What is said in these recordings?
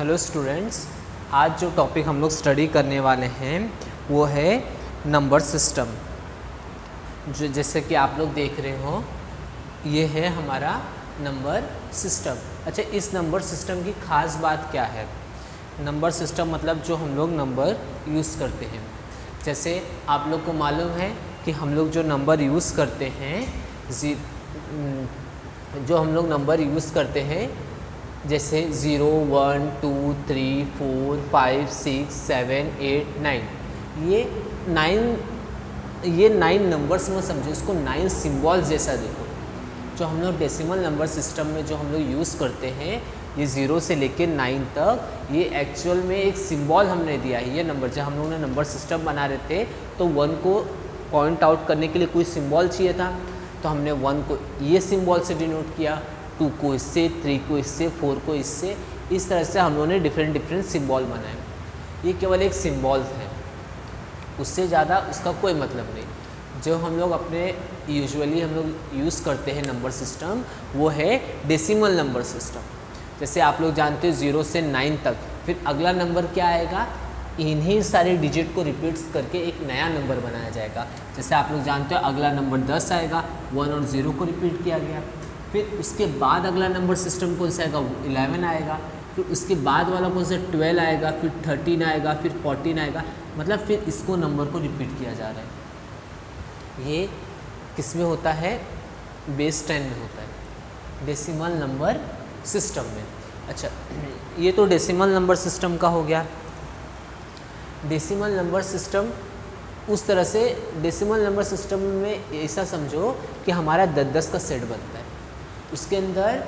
Hello students, आज जो topic हम लोग स्टडी करने वाले हैं वो है नंबर सिस्टम। जो जैसे कि आप लोग देख रहे हो, ये है हमारा नंबर सिस्टम। अच्छा, इस नंबर सिस्टम की ख़ास बात क्या है? नंबर सिस्टम मतलब जो हम लोग नंबर यूज़ करते हैं। जैसे आप लोग को मालूम है कि हम लोग जो नंबर यूज़ करते हैं, जैसे 0, 1, 2, 3, 4, 5, 6, 7, 8, 9, ये 9 नंबर्स में समझो, इसको 9 सिम्बॉल्स जैसा देखो। जो हम लोग डेसिमल नंबर सिस्टम में जो हम लोग यूज़ करते हैं, ये 0 से लेकर 9 तक, ये एक्चुअल में एक सिंबल हमने दिया है। ये नंबर जब हम लोगों ने नंबर सिस्टम बना रहे थे तो 1 को पॉइंट आउट करने के लिए कोई सिंबल चाहिए था, तो हमने 1 को ये सिंबल से डिनोट किया, 2 को इससे, 3 को इससे, 4 को इससे। इस तरह से हम लोगों ने डिफरेंट सिंबल बनाए। ये केवल एक सिंबल है, उससे ज़्यादा उसका कोई मतलब नहीं। जो हम लोग अपने यूजुअली हम लोग यूज़ करते हैं नंबर सिस्टम, वो है डेसिमल नंबर सिस्टम। जैसे आप लोग जानते हो 0 से 9 तक, फिर अगला नंबर क्या आएगा? इन्हीं सारे डिजिट को रिपीट्स करके एक नया नंबर बनाया जाएगा। जैसे आप लोग जानते हो अगला नंबर 10 आएगा, 1 और 0 को रिपीट किया गया। फिर उसके बाद अगला नंबर सिस्टम कौन सा आएगा? 11 आएगा। फिर उसके बाद वाला कौन सा? 12 आएगा। फिर 13 आएगा। फिर 14 आएगा। मतलब फिर इसको नंबर को रिपीट किया जा रहा है। ये किस में होता है? बेस 10 में होता है, डेसिमल नंबर सिस्टम में। अच्छा, ये तो डेसिमल नंबर सिस्टम का हो गया। डेसिमल नंबर सिस्टम उस तरह से, डेसिमल नंबर सिस्टम में ऐसा समझो कि हमारा 10 का सेट बनता है, उसके अंदर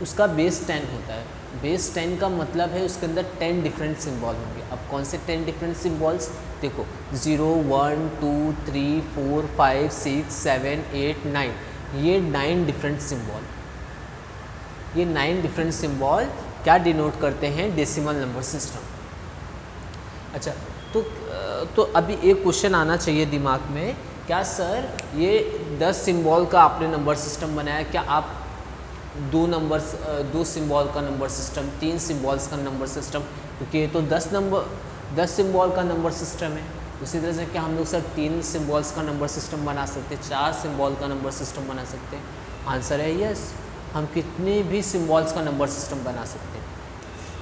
उसका बेस 10 होता है। बेस 10 का मतलब है उसके अंदर 10 डिफरेंट सिंबल होंगे। अब कौन से 10 डिफरेंट सिंबल्स? देखो, 0, 1, 2, 3, 4, 5, 6, 7, 8, 9, ये 9 डिफरेंट सिंबल। ये 9 डिफरेंट सिंबल क्या डिनोट करते हैं? Decimal number system. अच्छा, तो अभी एक क्वेश्चन आना चाहिए दिमाग में, क्या सर ये 10 सिंबल का आपने नंबर सिस्टम बनाया, क्या आप 2 सिंबल का नंबर सिस्टम, 3 सिंबल्स का नंबर सिस्टम, क्योंकि ये तो 10 सिंबल का नंबर सिस्टम है। उसी तरह से क्या हम लोग सर 3 सिंबल्स का नंबर सिस्टम बना सकते हैं, 4 सिंबल का नंबर सिस्टम बना सकते हैं? आंसर है यस, हम कितने भी सिंबल्स का नंबर सिस्टम बना सकते हैं।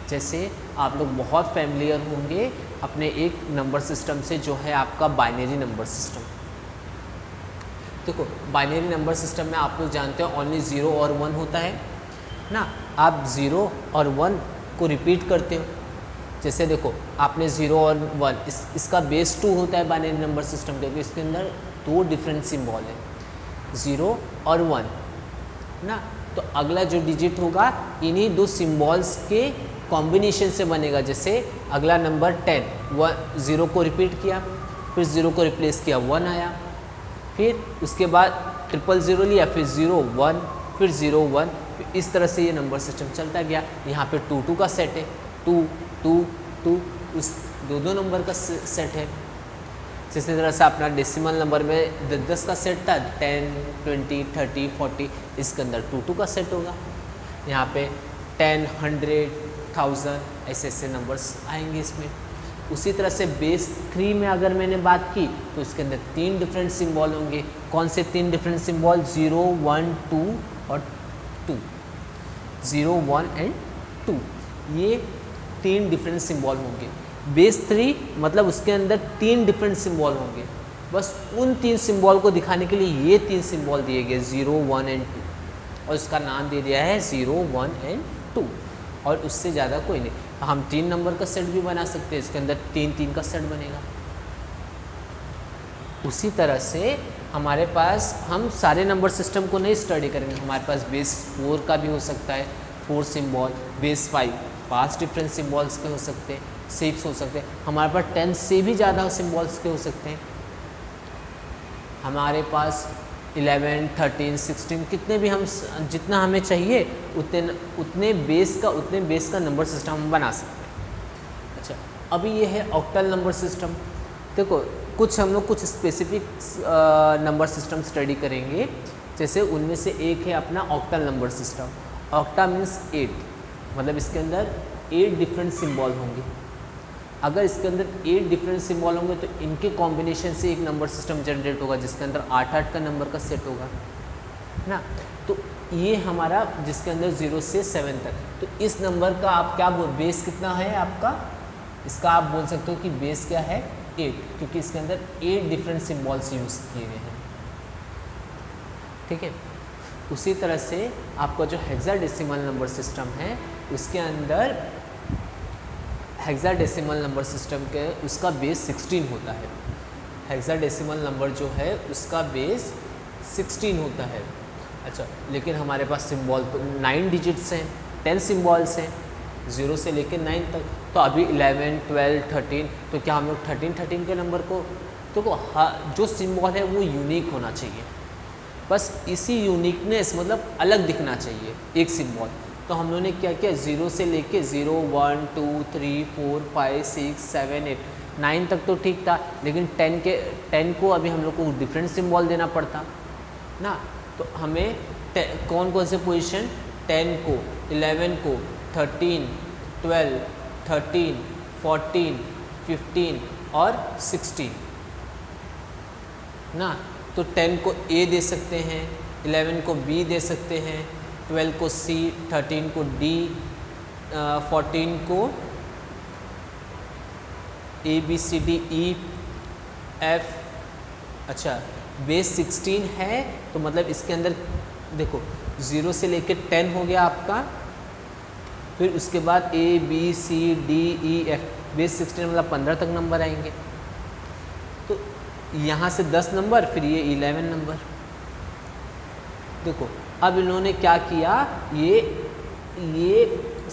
जैसे आप लोग बहुत फैमिलियर होंगे अपने एक नंबर सिस्टम से, जो है आपका बाइनरी नंबर सिस्टम। देखो, बाइनरी नंबर सिस्टम में आप लोग जानते हो ओनली 0 और 1 होता है ना। आप 0 और 1 को रिपीट करते हो। जैसे देखो, आपने 0 और 1, इसका बेस 2 होता है बाइनरी नंबर सिस्टम। देखो, इसके अंदर 2 डिफरेंट सिंबल है, 0 और 1 ना। तो अगला जो डिजिट होगा इन्हीं 2 सिंबल्स के कॉम्बिनेशन से बनेगा। जैसे अगला नंबर 10, 0 को रिपीट किया, फिर 0 को रिप्लेस किया, 1 आया। फिर उसके बाद 000 लिया, फिर 0, 1, फिर 0, 1, फिर इस तरह से ये नंबर सिस्टम चलता गया। यहाँ पे 2, 2 का सेट है, 2, 2, 2, उस 2 नंबर का सेट है। इसी तरह से अपना डेसिमल नंबर में 10 का सेट था, 10, 20, 30, 40, इसके अंदर 2, 2 का सेट होगा। यहाँ पे 10, 100, 1000 ऐसे नंबर्स आएंगे इसमें। उसी तरह से बेस 3 में अगर मैंने बात की तो इसके अंदर 3 डिफरेंट सिंबल होंगे। कौन से 3 डिफरेंट सिंबल? 0, 1, 2 और 2। 0, 1 एंड 2, ये 3 डिफरेंट सिंबल होंगे। बेस 3 मतलब उसके अंदर 3 डिफरेंट सिंबल होंगे। बस उन 3 सिंबल को दिखाने के लिए ये 3 सिंबल दिए गए, 0, 1 एंड 2, और इसका नाम दे दिया है 0, 1 एंड 2, और उससे ज़्यादा कोई नहीं। हम 3 नंबर का सेट भी बना सकते हैं, इसके अंदर 3 का सेट बनेगा। उसी तरह से हमारे पास, हम सारे नंबर सिस्टम को नहीं स्टडी करेंगे, हमारे पास बेस 4 का भी हो सकता है, 4 सिंबल, बेस 5 डिफरेंट सिंबल्स के हो सकते हैं, 6 हो सकते हैं, हमारे पास 10 से भी ज़्यादा सिंबल्स के हो सकते हैं। हमारे पास 11, 13, 16, कितने भी हम, जितना हमें चाहिए उतने बेस का नंबर सिस्टम हम बना सकते हैं। अच्छा, अभी ये है ऑक्टल नंबर सिस्टम। देखो, हम लोग कुछ स्पेसिफिक नंबर सिस्टम स्टडी करेंगे। जैसे उनमें से एक है अपना octal number system. Octa means 8, मतलब इसके अंदर 8 डिफरेंट सिंबल होंगे। अगर इसके अंदर 8 डिफरेंट सिंबल होंगे तो इनके कॉम्बिनेशन से एक नंबर सिस्टम जनरेट होगा जिसके अंदर 8 का नंबर का सेट होगा ना। तो ये हमारा जिसके अंदर 0 से 7 तक, तो इस नंबर का आप क्या बेस कितना है आपका, इसका आप बोल सकते हो कि बेस क्या है 8, क्योंकि इसके अंदर 8 डिफरेंट सिंबल्स यूज़ किए गए हैं। ठीक है, उसी तरह से आपका जो हेक्साडेसिमल नंबर सिस्टम है उसके अंदर हेक्साडेसिमल नंबर सिस्टम के उसका बेस 16 होता है। हेक्साडेसिमल नंबर जो है उसका बेस 16 होता है। अच्छा, लेकिन हमारे पास सिंबल तो 9 डिजिट्स हैं, 10 सिंबल्स हैं 0 से लेकर 9 तक। तो अभी 11, 12, 13, तो क्या हम लोग 13 के नंबर को तो जो सिंबल है वो यूनिक होना चाहिए, बस इसी यूनिकनेस मतलब अलग दिखना चाहिए एक सिंबल। तो हम लोगों ने क्या किया, 0 से लेके 0, 1, 2, 3, 4, 5, 6, 7, 8, 9 तक तो ठीक था, लेकिन 10 को अभी हम लोग को डिफरेंट सिंबल देना पड़ता ना। तो हमें कौन कौन से पोजीशन, 10 को, 11 को, 13, 12, 13, 14, 15 और 16 ना। तो 10 को A दे सकते हैं, 11 को B दे सकते हैं, 12 को C, 13 को D, 14 को A B C D E F। अच्छा, बेस 16 है तो मतलब इसके अंदर देखो 0 से लेकर 10 हो गया आपका, फिर उसके बाद A B C D E F, base 16 मतलब 15 तक नंबर आएंगे। तो यहाँ से 10 नंबर, फिर ये 11 नंबर। देखो अब इन्होंने क्या किया, ये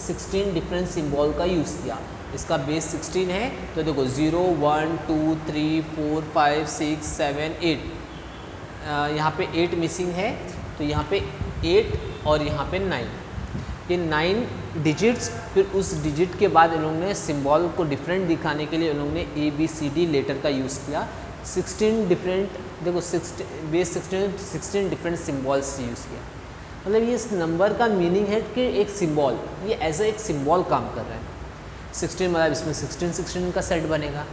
16 डिफरेंट सिंबल का यूज़ किया। इसका बेस 16 है तो देखो 0, 1, 2, 3, 4, 5, 6, 7, 8, यहाँ पे 8 मिसिंग है, तो यहाँ पे 8 और यहाँ पे 9, ये 9 डिजिट्स। फिर उस डिजिट के बाद इन लोगों ने सिंबल को डिफरेंट दिखाने के लिए इन लोगों ने ABCD लेटर का यूज़ किया। 16 डिफरेंट, देखो 16 डिफरेंट सिंबल्स यूज़ किया। मतलब ये इस नंबर का मीनिंग है कि एक सिंबल, ये एज एक सिंबल काम कर रहा है। 16 मतलब इसमें 16 का सेट बनेगा।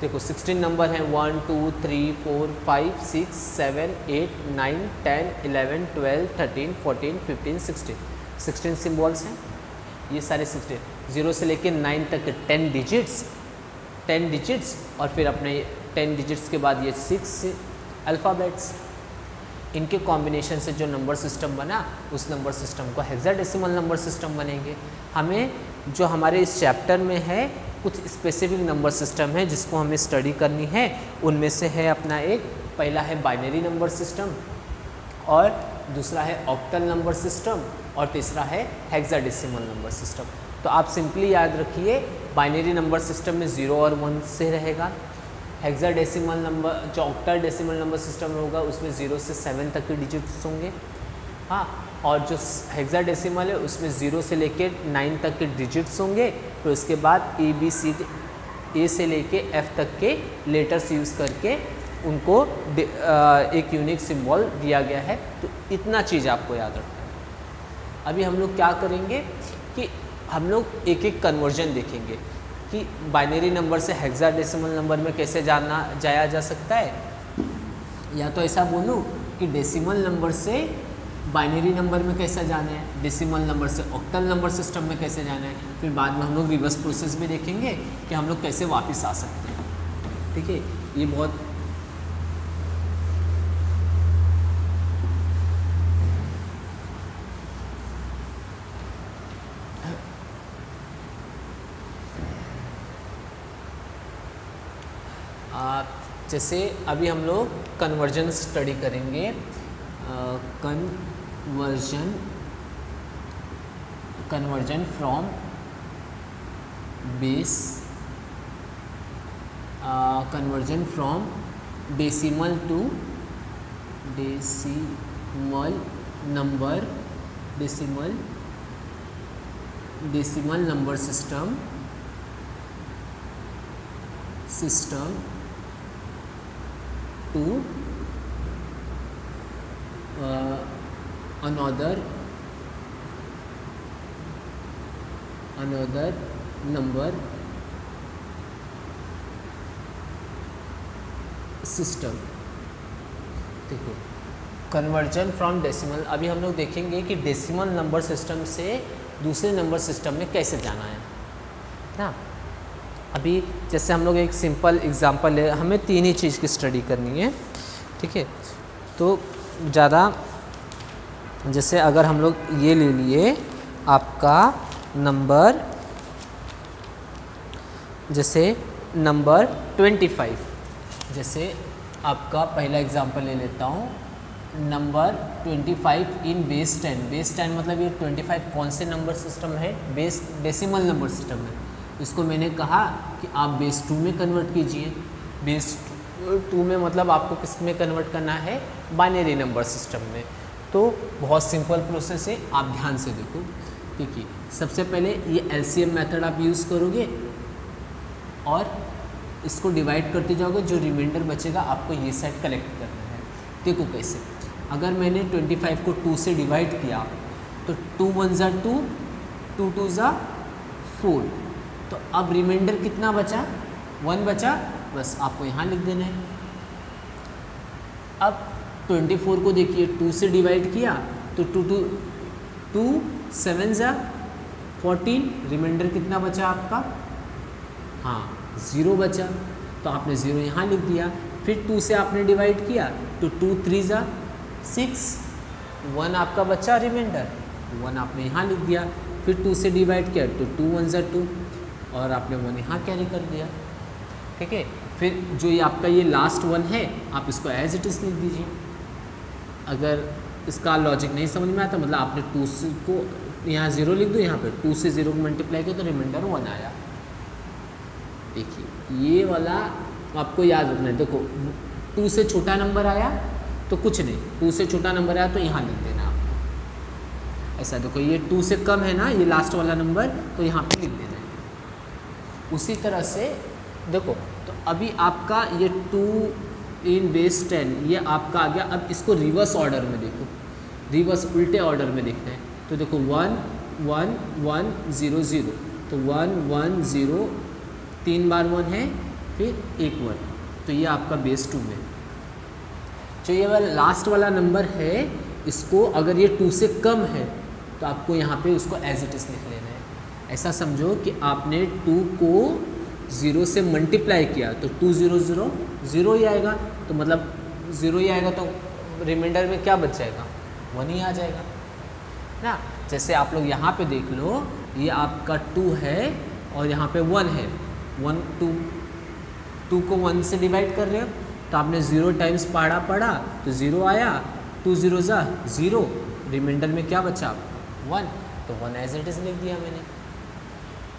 देखो 16 नंबर हैं, 1, 2, 3, 4, 5, 6, 7, 8, 9, 10, 11, 12, 13, 14, 15, 16 सिंबल्स हैं ये सारे। 0 से लेकर 9 तक 10 डिजिट्स और फिर अपने 10 डिजिट्स के बाद ये 6 अल्फ़ाबेट्स। इनके कॉम्बिनेशन से जो नंबर सिस्टम बना उस नंबर सिस्टम को हेक्साडेसिमल नंबर सिस्टम बनेंगे। हमें जो हमारे इस चैप्टर में है कुछ स्पेसिफिक नंबर सिस्टम है जिसको हमें स्टडी करनी है। उनमें से है अपना एक, पहला है बाइनरी नंबर सिस्टम, और दूसरा है ऑक्टल नंबर सिस्टम, और तीसरा है हेक्साडेसिमल नंबर सिस्टम। तो आप सिंपली याद रखिए, बाइनरी नंबर सिस्टम में 0 और 1 से रहेगा। हेक्साडेसिमल नंबर जो ऑक्टल डेसिमल नंबर सिस्टम में होगा उसमें 0 से 7 तक के डिजिट्स होंगे। हाँ, और जो हेक्साडेसिमल है उसमें 0 से लेके 9 तक के डिजिट्स होंगे। फिर उसके बाद A से लेके F तक के लेटर्स यूज़ करके उनको एक यूनिक सिंबल दिया गया है। तो इतना चीज़ आपको याद रखना है। अभी हम लोग क्या करेंगे कि हम लोग एक एक कन्वर्जन देखेंगे कि बाइनरी नंबर से हेक्साडेसिमल नंबर में कैसे जाया जा सकता है। या तो ऐसा बोलूँ कि डेसिमल नंबर से बाइनरी नंबर में कैसे जाना है, डेसिमल नंबर से ऑक्टल नंबर सिस्टम में कैसे जाना है। फिर बाद में हम लोग रिवर्स प्रोसेस भी देखेंगे कि हम लोग कैसे वापस आ सकते हैं। ठीक है, ये बहुत जैसे अभी हम लोग कन्वर्जन स्टडी करेंगे। Conversion from base, conversion from decimal to decimal number system to another number system। देखो कन्वर्जन फ्रॉम डेसिमल, अभी हम लोग देखेंगे कि डेसिमल नंबर सिस्टम से दूसरे नंबर सिस्टम में कैसे जाना है ना। अभी जैसे हम लोग एक सिंपल एग्जांपल है, हमें तीन ही चीज़ की स्टडी करनी है, ठीक है। तो ज़्यादा जैसे अगर हम लोग ये ले लिए आपका नंबर, जैसे नंबर 25, जैसे आपका पहला एग्जांपल ले लेता हूँ, नंबर 25 इन बेस 10। बेस 10 मतलब ये 25 कौन से नंबर सिस्टम है, बेस डेसिमल नंबर सिस्टम है। इसको मैंने कहा कि आप बेस 2 में कन्वर्ट कीजिए। बेस 2 में मतलब आपको किस में कन्वर्ट करना है, बाइनरी नंबर सिस्टम में। तो बहुत सिंपल प्रोसेस है, आप ध्यान से देखो। देखिए सबसे पहले ये LCM मेथड आप यूज़ करोगे और इसको डिवाइड करते जाओगे, जो रिमाइंडर बचेगा आपको ये सेट कलेक्ट करना है। देखो कैसे, अगर मैंने 25 को 2 से डिवाइड किया तो 2 1 ज़ा 2, 2 2 ज़ा 4, तो अब रिमाइंडर कितना बचा, 1 बचा, बस आपको यहाँ लिख देना है। अब 24 को देखिए 2 से डिवाइड किया तो 2 7 ज़ा 14, रिमाइंडर कितना बचा आपका, हाँ 0 बचा, तो आपने 0 यहाँ लिख दिया। फिर 2 से आपने डिवाइड किया तो 2 3 ज़ा 6, 1 आपका बचा रिमाइंडर, 1 आपने यहाँ लिख दिया। फिर 2 से डिवाइड किया तो 2 1 ज़ा 2, और आपने 1 यहाँ कैरी कर दिया, ठीक है। फिर जो ये आपका ये लास्ट 1 है, आप इसको एज इट इज़ लिख दीजिए। अगर इसका लॉजिक नहीं समझ में आता, मतलब आपने 2 को यहाँ 0 लिख दो, यहाँ पे 2 से 0 को मल्टीप्लाई किया तो रिमाइंडर 1 आया। देखिए ये वाला आपको याद रखना है। देखो 2 से छोटा नंबर आया तो कुछ नहीं, 2 से छोटा नंबर आया तो यहाँ लिख देना आपको। ऐसा देखो ये 2 से कम है ना, ये लास्ट वाला नंबर, तो यहाँ पे लिख देना है। उसी तरह से देखो, तो अभी आपका ये 2 इन बेस 10 ये आपका आ गया। अब इसको रिवर्स ऑर्डर में देखो, रिवर्स उल्टे ऑर्डर में देखना है। तो देखो 1 1 1 0 0, तो 1 1 0, 3 बार 1 है, फिर एक 1, तो ये आपका बेस 2 में। जो ये वाला लास्ट वाला नंबर है, इसको अगर ये 2 से कम है तो आपको यहाँ पे उसको एज इट इज़ लिख लेना है। ऐसा समझो कि आपने 2 को 0 से मल्टीप्लाई किया तो 2 0 0 0 ही आएगा, तो मतलब 0 ही आएगा, तो रिमाइंडर में क्या बच जाएगा, 1 ही आ जाएगा ना। जैसे आप लोग यहाँ पे देख लो, ये आपका 2 है और यहाँ पे 1 है, 1 2 को 1 से डिवाइड कर रहे हो तो आपने 0 टाइम्स पढ़ा तो 0 आया, 2 0 ज़ा 0, रिमाइंडर में क्या बचा 1, तो 1 एज इट इज़ लिख दिया मैंने।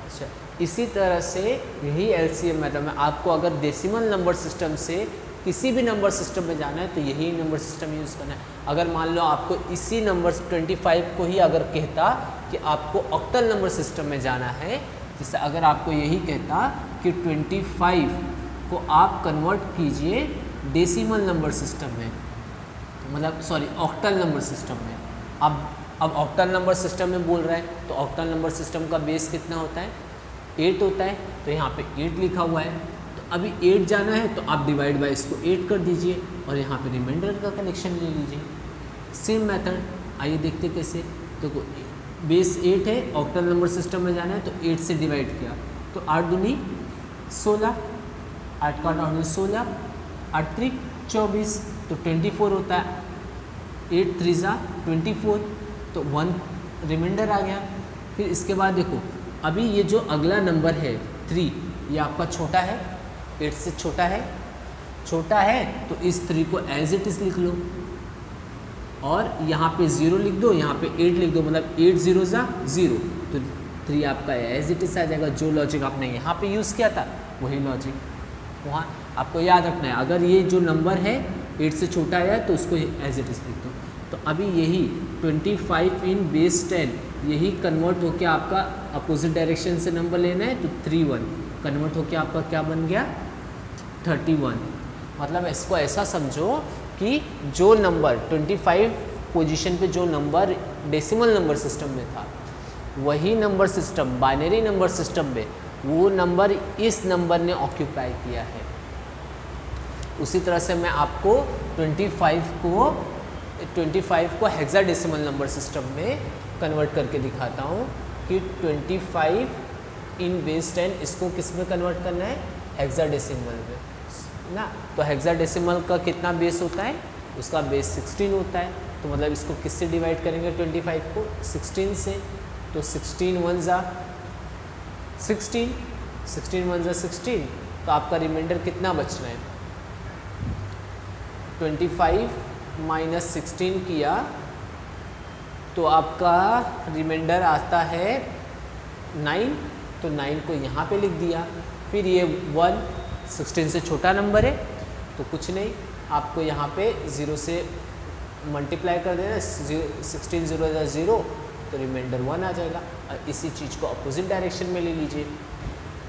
अच्छा, इसी तरह से यही LCM मेथड में आपको अगर डेसिमल नंबर सिस्टम से किसी भी नंबर सिस्टम में जाना है तो यही नंबर सिस्टम यूज़ करना है। अगर मान लो आपको इसी नंबर 25 को ही अगर कहता कि आपको ऑक्टल नंबर सिस्टम में जाना है, जैसे अगर आपको यही कहता कि 25 को आप कन्वर्ट कीजिए डेसिमल नंबर सिस्टम में, मतलब सॉरी ऑक्टल नंबर सिस्टम में। अब ऑक्टल नंबर सिस्टम में बोल रहा है तो ऑक्टल नंबर सिस्टम का बेस कितना होता है, 8 होता है, तो यहाँ पे 8 लिखा हुआ है। तो अभी 8 जाना है तो आप डिवाइड बाय इसको 8 कर दीजिए और यहाँ पे रिमाइंडर का कनेक्शन ले लीजिए। सेम मेथड, आइए देखते कैसे। देखो बेस 8 है, ऑक्टल नंबर सिस्टम में जाना है तो 8 से डिवाइड किया तो 8 दूनी 16, 8 का 8 16, 8 3 24, तो 24 होता है, 8 3 ज़ा 24, तो 1 रिमाइंडर आ गया। फिर इसके बाद देखो अभी ये जो अगला नंबर है 3, ये आपका छोटा है, 8 से छोटा है, तो इस 3 को एज इट इज़ लिख लो और यहाँ पे 0 लिख दो, यहाँ पे 8 लिख दो, मतलब 8 0 ज़ा 0, तो 3 आपका एज इट इज़ आ जाएगा। जो लॉजिक आपने यहाँ पे यूज़ किया था वही लॉजिक वहाँ आपको याद रखना है। अगर ये जो नंबर है 8 से छोटा है तो उसको एज इट इज़ लिख दो। तो अभी यही 25 इन बेस 10 यही कन्वर्ट होके आपका अपोजिट डायरेक्शन से नंबर लेना है, तो 3 1 कन्वर्ट होके आपका क्या बन गया 31। मतलब इसको ऐसा समझो कि जो नंबर 25 पोजीशन पे जो नंबर डेसिमल नंबर सिस्टम में था वही number system, binary number system में वो नंबर इस नंबर ने ऑक्यूपाई किया है। उसी तरह से मैं आपको 25 को हेक्साडेसिमल नंबर सिस्टम में कन्वर्ट करके दिखाता हूँ कि 25 इन बेस 10 इसको किस में कन्वर्ट करना है, हेक्साडेसिमल में ना। तो हेक्साडेसिमल का कितना बेस होता है, उसका बेस 16 होता है। तो मतलब इसको किससे डिवाइड करेंगे 25 को, 16 से। तो 16 1 जा 16, 16 1 जा 16, तो आपका रिमाइंडर कितना बचना है, 25 माइनस 16 किया तो आपका रिमाइंडर आता है 9। तो 9 को यहाँ पे लिख दिया। फिर ये 1 16 से छोटा नंबर है तो कुछ नहीं, आपको यहाँ पे 0 से मल्टीप्लाई कर देना, 16 0 0, तो रिमाइंडर 1 आ जाएगा। और इसी चीज़ को अपोजिट डायरेक्शन में ले लीजिए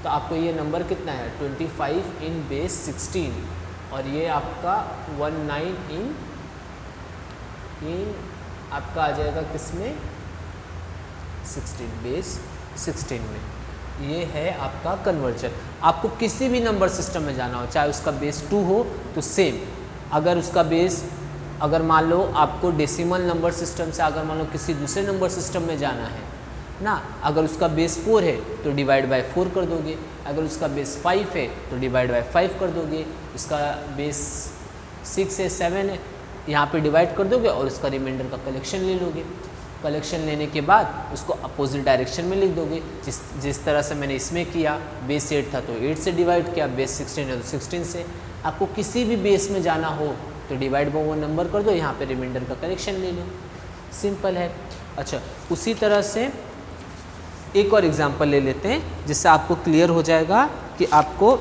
तो आपको ये नंबर कितना है 25 इन बेस 16, और ये आपका 19 इन आपका आ जाएगा किसमें 16, बेस 16 में। ये है आपका कन्वर्जन। आपको किसी भी नंबर सिस्टम में जाना हो, चाहे उसका बेस 2 हो तो सेम, अगर उसका बेस, अगर मान लो आपको डेसिमल नंबर सिस्टम से अगर मान लो किसी दूसरे नंबर सिस्टम में जाना है ना, अगर उसका बेस 4 है तो डिवाइड बाय 4 कर दोगे, अगर उसका बेस 5 है तो डिवाइड बाय 5 कर दोगे, उसका बेस 6 है 7 है यहाँ पे डिवाइड कर दोगे और उसका रिमाइंडर का कलेक्शन ले लोगे। कलेक्शन लेने के बाद उसको अपोजिट डायरेक्शन में लिख दोगे, जिस तरह से मैंने इसमें किया। बेस 8 था तो 8 से डिवाइड किया, बेस 16 है तो 16 से। आपको किसी भी बेस में जाना हो तो डिवाइड बाय वो नंबर कर दो, यहाँ पे रिमाइंडर का कलेक्शन ले लो, सिंपल है। अच्छा, उसी तरह से एक और एग्जांपल ले लेते हैं जिससे आपको क्लियर हो जाएगा कि आपको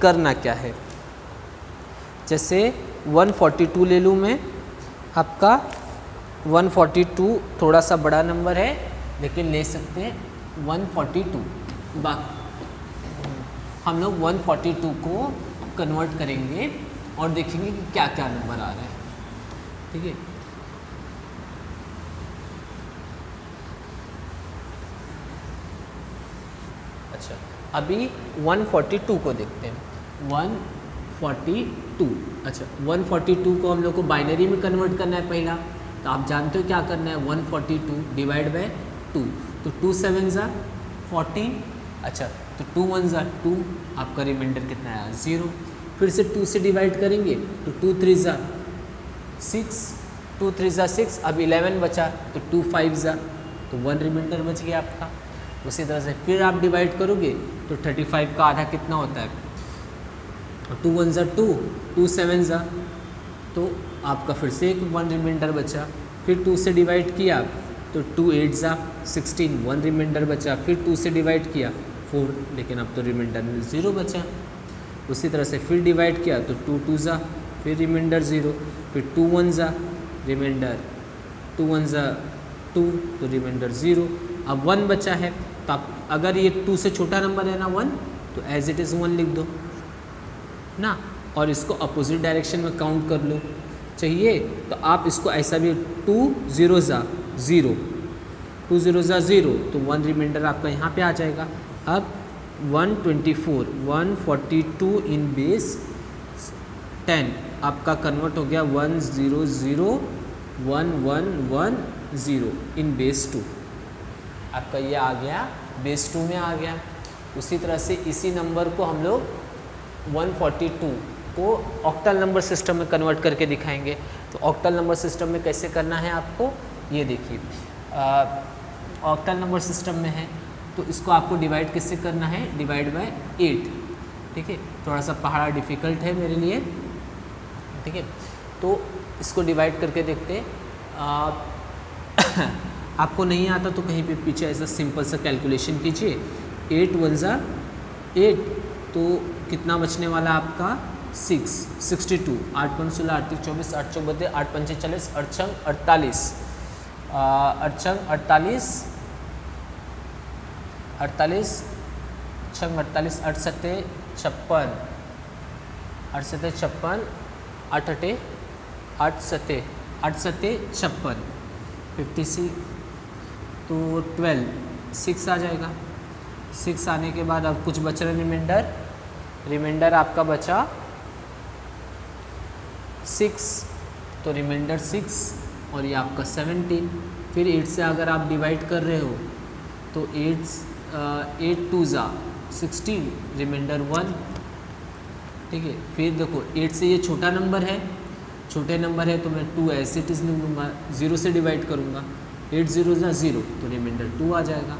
करना क्या है। जैसे 142 ले लूँ मैं, आपका 142 थोड़ा सा बड़ा नंबर है लेकिन ले सकते हैं 142। हम लोग 142 को कन्वर्ट करेंगे और देखेंगे कि क्या क्या नंबर आ रहा है, ठीक है। अच्छा, अभी 142 को देखते हैं। 142, अच्छा 142 को हम लोग को बाइनरी में कन्वर्ट करना है पहला, तो आप जानते हो क्या करना है, 142 डिवाइड बाय 2, तो 2 7 ज़ा 14। अच्छा, तो 2 1 ज़ा 2, आपका रिमाइंडर कितना आया 0। फिर से 2 से डिवाइड करेंगे तो 2 3 ज़ा 6, 2 3 ज़ा 6, अब 11 बचा तो 2 5 ज़ा, तो 1 रिमाइंडर बच गया आपका। उसी तरह से फिर आप डिवाइड करोगे तो 35 का आधा कितना होता है, 2 1 ज़ा 2, 2 7 ज़ा, तो आपका फिर से एक 1 रिमाइंडर बचा। फिर 2 से डिवाइड किया तो 2 8 ज़ा 16, 1 रिमाइंडर बचा। फिर 2 से डिवाइड किया 4, लेकिन अब तो रिमाइंडर 0 बचा। उसी तरह से फिर डिवाइड किया तो 2 2 ज़ा, फिर रिमाइंडर 0, फिर 2 1 ज़ा रिमाइंडर, 2 1 ज़ा 2, तो रिमाइंडर 0। अब 1 बचा है, तो आप अगर ये 2 से छोटा नंबर है ना 1, तो एज इट इज़ 1 लिख दो ना, और इसको अपोजिट डायरेक्शन में काउंट कर लो। चाहिए तो आप इसको ऐसा भी 2 0 ज़ा 0, 2 0 ज़ा 0, तो 1 रिमाइंडर आपका यहाँ पे आ जाएगा। अब 142 इन बेस 10 आपका कन्वर्ट हो गया 1 0 0 1 1 1 0 इन बेस 2, आपका ये आ गया बेस 2 में आ गया। उसी तरह से इसी नंबर को हम लोग 142 को ऑक्टल नंबर सिस्टम में कन्वर्ट करके दिखाएंगे। तो ऑक्टल नंबर सिस्टम में कैसे करना है आपको, ये देखिए, ऑक्टल नंबर सिस्टम में है तो इसको आपको डिवाइड किससे करना है, डिवाइड बाय 8, ठीक है। थोड़ा सा पहाड़ा डिफ़िकल्ट है मेरे लिए, ठीक है। तो इसको डिवाइड करके देखते हैं। आपको नहीं आता तो कहीं पे पीछे ऐसा सिंपल सा कैलकुलेशन कीजिए। 8 1 ज़ा 8, तो कितना बचने वाला आपका 6, 62, 8 5 16 8 3 24 8 4 32 8 5 40 8 6 48, 48 48 6 48 8 7 56, 8 7 56, 8 8 8 7 8 7 56, 56 तो 12 6 आ जाएगा। 6 आने के बाद अब कुछ बच रहा रिमाइंडर आपका बचा 6, तो रिमाइंडर 6 और ये आपका 17। फिर 8 से अगर आप डिवाइड कर रहे हो तो 8 2 ज़ा 16, रिमाइंडर 1। ठीक है, फिर देखो 8 से ये छोटा नंबर है तो मैं 2 ऐसे इट इज़ लिख लूँगा, 0 से डिवाइड करूँगा, 8 0 ज़ा 0, तो रिमाइंडर 2 आ जाएगा।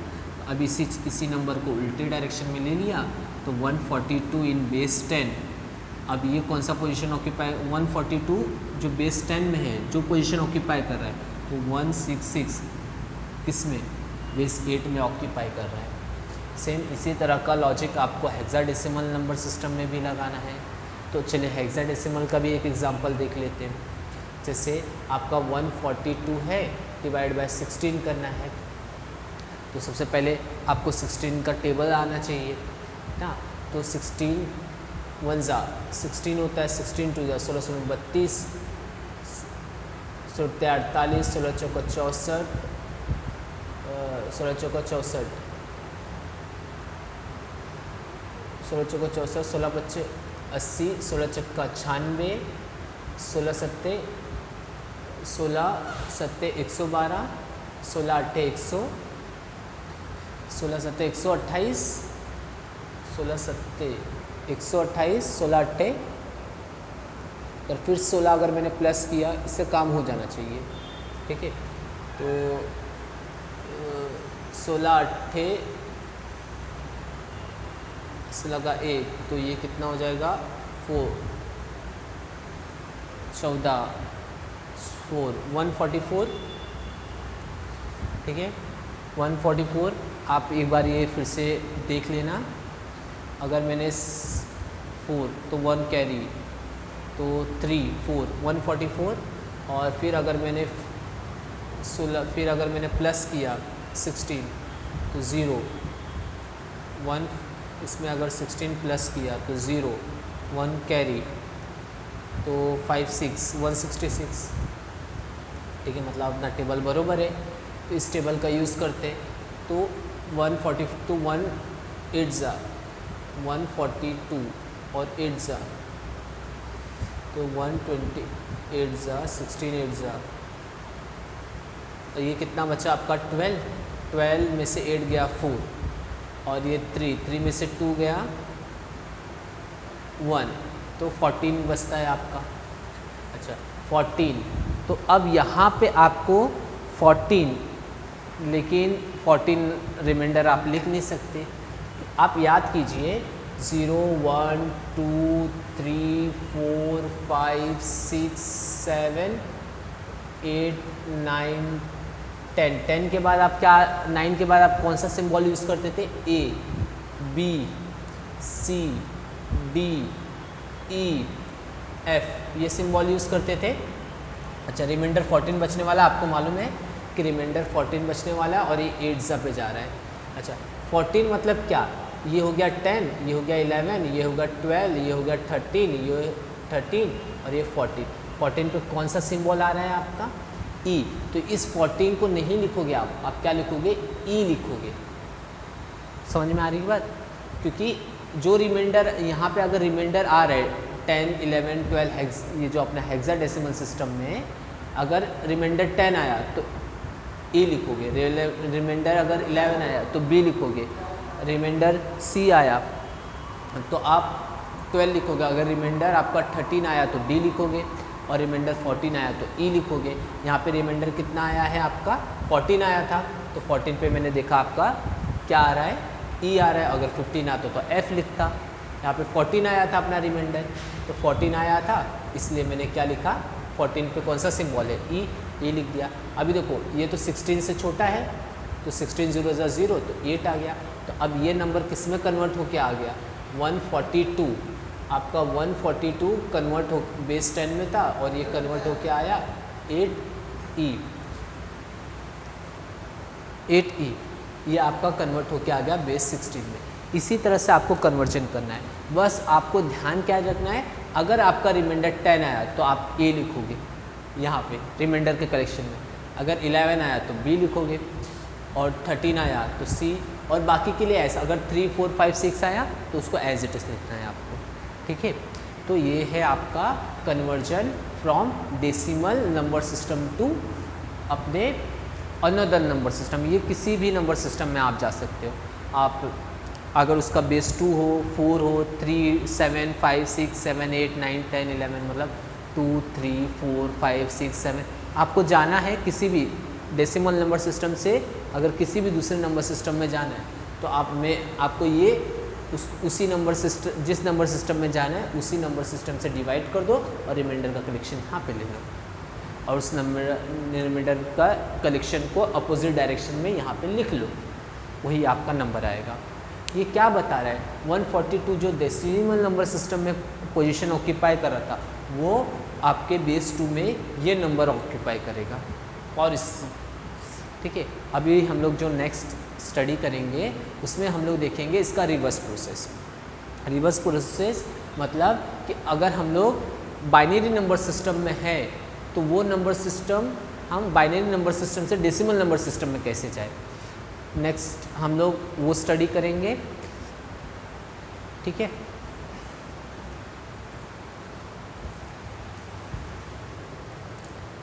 अब इसी नंबर को उल्टे डायरेक्शन में ले लिया तो 142 इन बेस 10। अब ये कौन सा पोजीशन ऑक्यूपाई, 142 जो बेस 10 में है, जो पोजीशन ऑक्यूपाई कर रहा है वो 166 किस में, बेस 8 में ऑक्यूपाई कर रहा है। सेम इसी तरह का लॉजिक आपको हेक्साडेसिमल नंबर सिस्टम में भी लगाना है। तो चलिए हेक्साडेसिमल का भी एक एग्जांपल देख लेते हैं। जैसे आपका 142 है, डिवाइड बाय 16 करना है, तो सबसे पहले आपको 16 का टेबल आना चाहिए ना। तो 16 1 ज़ा 16 होता है, 16 2 ज़ा 16 16 32, 16 48, 16 चौका 64, 16 चौका 64, 16 चौका 64, 16 25 80, 16 चक्का 96, 16 सत्ते 112, 16 अट्ठे 100, 16 सत्ते 128, 16 सत्ते 128, 16 अट्ठे, और फिर 16 अगर मैंने प्लस किया, इससे काम हो जाना चाहिए। ठीक है, तो 16 अट्ठे से लगा 1, तो ये कितना हो जाएगा 4, 14 4 144। ठीक है, 144। आप एक बार ये फिर से देख लेना, अगर मैंने 4 तो 1 कैरी, तो 3 4 144, और फिर अगर मैंने 16, फिर अगर मैंने प्लस किया 16 तो 0 1, इसमें अगर 16 प्लस किया तो 0 1 कैरी, तो 5 6 166। ठीक है, मतलब अपना टेबल बरोबर है, तो इस टेबल का यूज़ करते हैं। तो 140 तो 1 8 ज़ा 142 और 8 ज़ा, तो 128 ज़ा 16 8 ज़ा, तो ये कितना बचा आपका 12 में से 8 गया 4, और ये 3 में से 2 गया 1, तो 14 बचता है आपका। अच्छा 14, तो अब यहाँ पे आपको 14, लेकिन 14 रिमाइंडर आप लिख नहीं सकते। आप याद कीजिए 0 1 2 3 4 5 6 7 8 9 10। 10 के बाद आप क्या, 9 के बाद आप कौन सा सिंबल यूज़ करते थे, A B C D E F, ये सिंबल यूज़ करते थे। अच्छा, रिमाइंडर 14 बचने वाला, आपको मालूम है कि रिमाइंडर 14 बचने वाला है और ये 8 ज़ा पे जा रहा है। अच्छा 14 मतलब क्या, ये हो गया 10, ये हो गया 11, ये हो गया 12, ये हो गया 13, ये 13 और ये 14। 14 पे कौन सा सिंबल आ रहा है आपका, E, तो इस 14 को नहीं लिखोगे आप क्या लिखोगे, E लिखोगे। समझ में आ रही है बात, क्योंकि जो रिमाइंडर यहाँ पे अगर रिमाइंडर आ रहा है 10 11 12 ये जो अपना हेक्साडेसिमल सिस्टम में अगर रिमाइंडर 10 आया तो E लिखोगे, रिमाइंडर अगर 11 आया तो B लिखोगे, रिमाइंडर C आया तो आप 12 लिखोगे, अगर रिमाइंडर आपका 13 आया तो D लिखोगे, और रिमाइंडर 14 आया तो E लिखोगे। यहाँ पे रिमाइंडर कितना आया है आपका, 14 आया था, तो 14 पे मैंने देखा आपका क्या आ रहा है, E आ रहा है। अगर 15 आता तो F लिखता, यहाँ पे 14 आया था अपना रिमाइंडर, तो 14 आया था इसलिए मैंने क्या लिखा, 14 पे कौन सा सिंबल है, E लिख दिया। अभी देखो ये तो 16 से छोटा है, तो 16 0 ज़ा 0, तो 8 आ गया। तो अब ये नंबर किस में कन्वर्ट होके आ गया, 142। आपका 142 कन्वर्ट हो, बेस 10 में था और ये कन्वर्ट होके आया 8E, ये आपका कन्वर्ट होके आ गया बेस 16 में। इसी तरह से आपको कन्वर्जन करना है। बस आपको ध्यान क्या रखना है, अगर आपका रिमाइंडर 10 आया तो आप A लिखोगे यहाँ पे रिमाइंडर के कलेक्शन में, अगर 11 आया तो B लिखोगे, और 13 आया तो C, और बाकी के लिए ऐसा, अगर 3, 4, 5, 6 आया तो उसको एज इट इज़ लिखना है आपको, ठीक है। तो ये है आपका conversion from decimal number system to अपने अनदर नंबर सिस्टम। ये किसी भी नंबर सिस्टम में आप जा सकते हो। आप अगर उसका बेस 2 हो, 4 हो, 3, 7, 5, 6, 7, 8, 9, 10, 11, मतलब 2, 3, 4, 5, 6, 7, आपको जाना है किसी भी डेसिमल नंबर सिस्टम से। अगर किसी भी दूसरे नंबर सिस्टम में जाना है तो आपको ये उसी नंबर सिस्टम, जिस नंबर सिस्टम में जाना है उसी नंबर सिस्टम से डिवाइड कर दो और रिमाइंडर का कलेक्शन यहाँ पे ले लो, और उस रिमाइंडर का कलेक्शन को अपोजिट डायरेक्शन में यहाँ पे लिख लो, वही आपका नंबर आएगा। ये क्या बता रहा है, 142 जो डेसिमल नंबर सिस्टम में पोजीशन ऑक्यूपाई कर रहा था वो आपके बेस 2 में ये नंबर ऑक्यूपाई करेगा। और इस, ठीक है, अभी हम लोग जो नेक्स्ट स्टडी करेंगे उसमें हम लोग देखेंगे इसका रिवर्स प्रोसेस। रिवर्स प्रोसेस मतलब कि अगर हम लोग बाइनरी नंबर सिस्टम में है तो वो नंबर सिस्टम हम बाइनरी नंबर सिस्टम से डेसिमल नंबर सिस्टम में कैसे जाए, नेक्स्ट हम लोग वो स्टडी करेंगे, ठीक है।